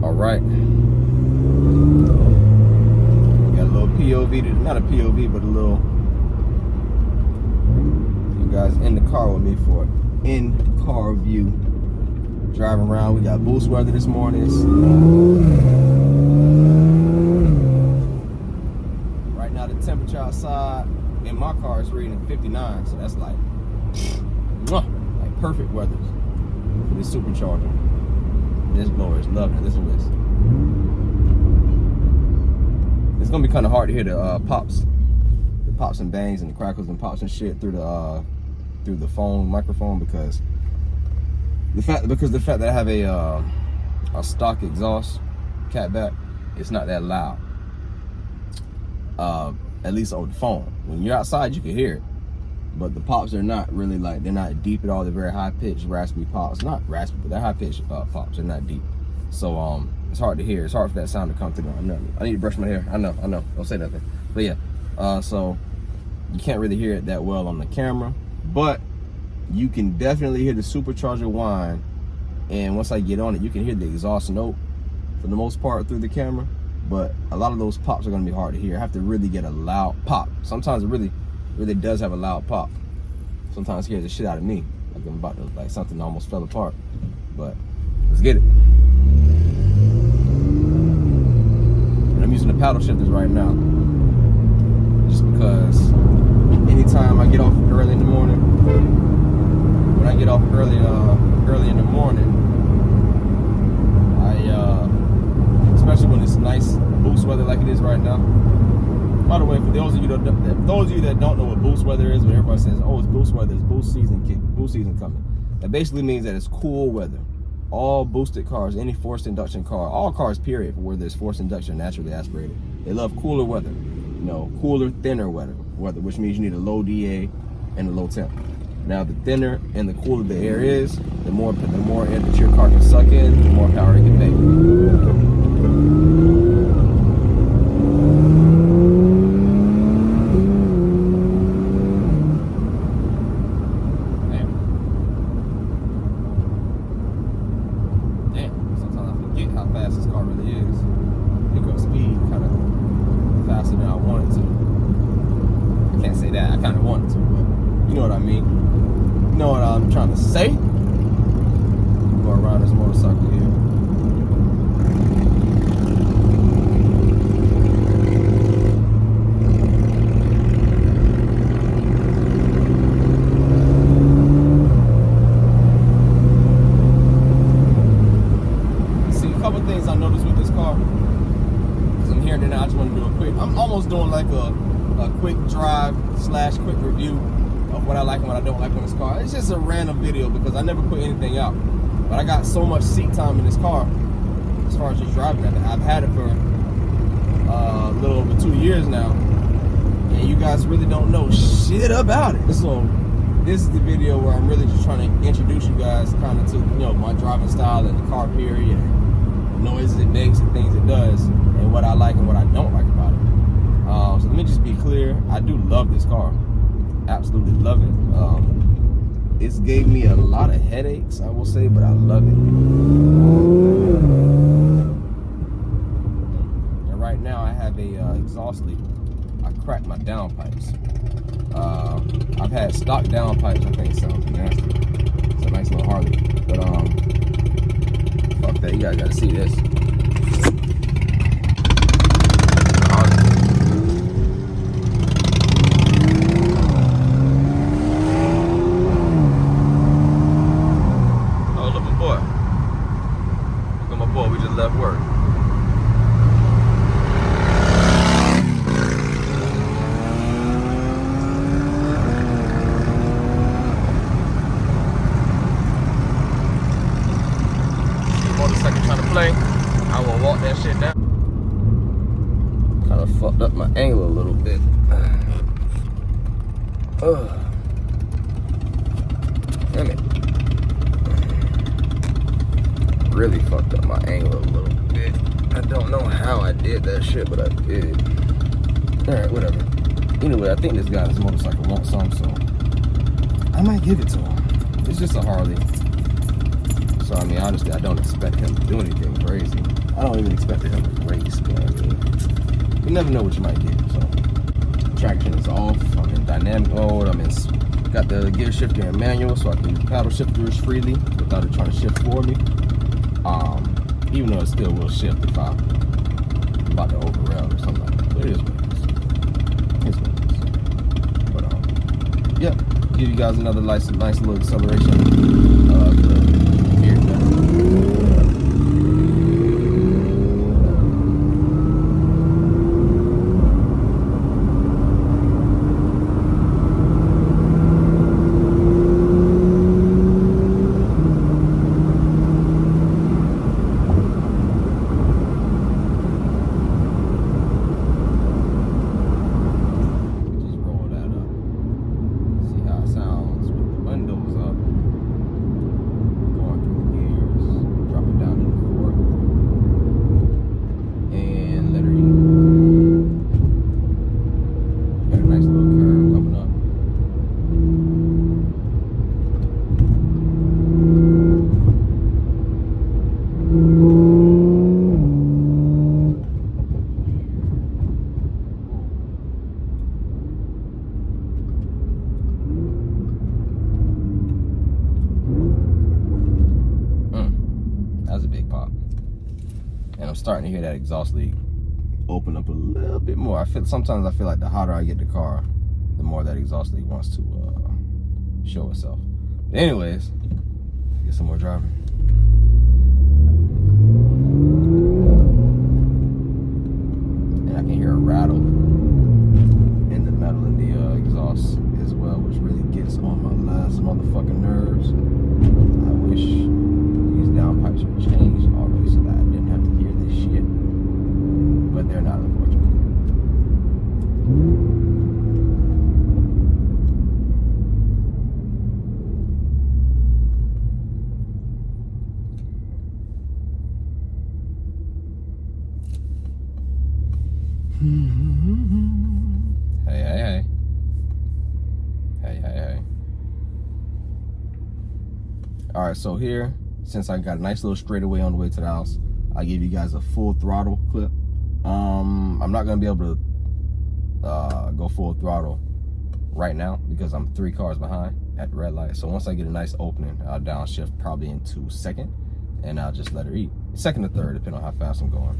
All right. Got a little POV, not a POV, but a little, you guys in the car with me for in-car view. Driving around, we got boost weather this morning. Right now the temperature outside in my car is reading 59, so that's like perfect weather for this supercharger. This blower is loving it. Listen to this. It's gonna be kind of hard to hear the pops and bangs and the crackles and pops and shit through the phone microphone because the fact that I have a stock exhaust catback, it's not that loud. At least over the phone. When you're outside, you can hear it, but the pops are not really like, they're not deep at all. They're very high pitched, raspy pops. Not raspy, but they're high pitched pops. They're not deep, so it's hard to hear. It's hard for that sound to come through. I need to brush my hair. I know. Don't say nothing. But yeah, so you can't really hear it that well on the camera, but you can definitely hear the supercharger whine. And once I get on it, you can hear the exhaust note for the most part through the camera. But a lot of those pops are going to be hard to hear. I have to really get a loud pop. Sometimes it really does have a loud pop. Sometimes it scares the shit out of me. Like I'm about to, like something almost fell apart. But let's get it. And I'm using the paddle shifters right now. Just because anytime I get off early in the morning, when I get off early in the morning, especially when it's nice boost weather like it is right now. By the way, for those of you that don't know what boost weather is, when everybody says, "Oh, it's boost weather, it's boost season coming," that basically means that it's cool weather. All boosted cars, any forced induction car, all cars period, where there's forced induction naturally aspirated, they love cooler weather. You know, cooler, thinner weather, which means you need a low DA and a low temp. Now, the thinner and the cooler the air is, the more air that your car can suck in, the more power it can make. Damn. Sometimes I forget how fast this car really is. Pick up speed kind of faster than I wanted to. I can't say that. I kind of wanted to, but you know what I mean. You know what I'm trying to say? Go around this motorcycle here. See, a couple things I noticed with this car. Because I'm here and now, I just want to do a quick. I'm almost doing like a quick drive / quick review of what I like and what I don't like on this car. It's just a random video because I never put anything out. But I got so much seat time in this car as far as just driving it. I've had it for a little over 2 years now. And you guys really don't know shit about it. So this is the video where I'm really just trying to introduce you guys kind of to, you know, my driving style and the car period, and the noises it makes and things it does, and what I like and what I don't like about it. So let me just be clear. I do love this car. Absolutely love it. It's gave me a lot of headaches, I will say, but I love it. And right now I have a exhaust leak. I cracked my downpipes. I've had stock downpipes. I think it sounds nasty. It's a nice little Harley, but fuck that. You guys gotta see this. Left work. Motorcycle trying to play. I will walk that shit down. Kind of fucked up my angle a little bit. Damn it. Really fucked up my angle a little bit. I don't know how I did that shit, but I did. Alright, whatever. Anyway, I think this guy's motorcycle wants some, so I might give it to him. It's just a Harley. So I mean, honestly, I don't expect him to do anything crazy. I don't even expect him to race, but I mean, you never know what you might get. So traction is off. I'm in dynamic mode. Got the gear shifter in manual, so I can use paddle shifters freely without it trying to shift for me. Even though it still will shift if I'm about to over-rail or something like that. But it is what it is. It's what it is. But yeah, give you guys another nice little acceleration of the gear pedal. And I'm starting to hear that exhaust leak open up a little bit more. Sometimes I feel like the hotter I get the car, the more that exhaust leak wants to show itself. But anyways, get some more driving. And I can hear a rattle in the metal in the exhaust as well, which really gets on my last motherfucking nerves. I wish these downpipes were changed already so that I didn't have to hear this shit. But they're not, unfortunately. Hey. All right, so here, since I got a nice little straightaway on the way to the house, I'll give you guys a full throttle clip. I'm not gonna be able to go full throttle right now because I'm 3 cars behind at the red light. So once I get a nice opening, I'll downshift probably into second, and I'll just let her eat. Second or third, depending on how fast I'm going.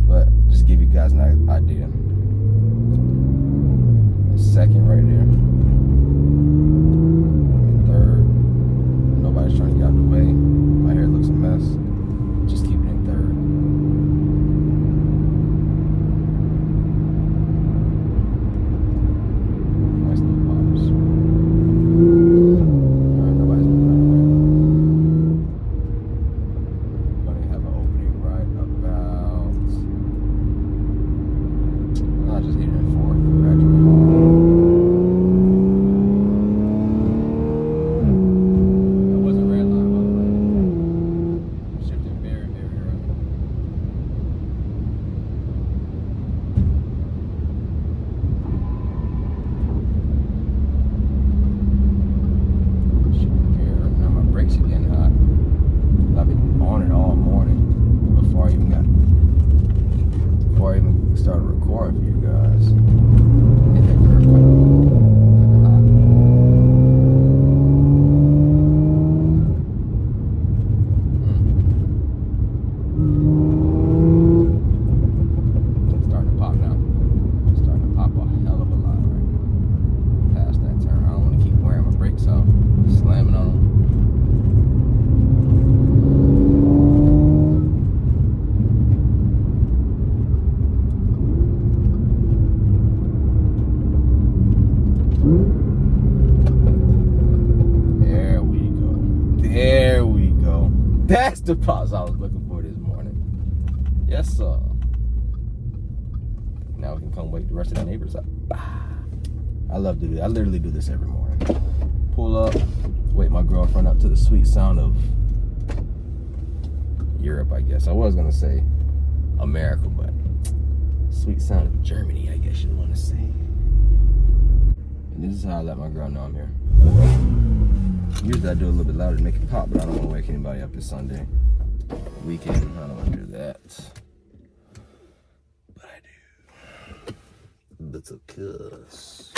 But just give you guys an idea. Second right there. Third. Nobody's trying to get out of the way. My hair looks a mess. Just keep it in third. Nice little pops. Alright, nobody's moving out of the way. Gonna have an opening right about. I'll just hit it in fourth gradually. Started recording for you guys. Hit that curve cut. Starting to pop now. Starting to pop a hell of a lot right now. Past that turn. I don't want to keep wearing my brakes out. Slamming on them. There we go. That's the pause I was looking for this morning. Yes, sir. Now we can come wake the rest of the neighbors up. I love to do that. I literally do this every morning. Pull up, wake my girlfriend up to the sweet sound of Europe, I guess. I was going to say America, but sweet sound of Germany, I guess you want to say. And this is how I let my girl know I'm here. Usually I do a little bit louder to make it pop, but I don't want to wake anybody up this Sunday weekend. I don't want to do that. But I do. That's a cuss.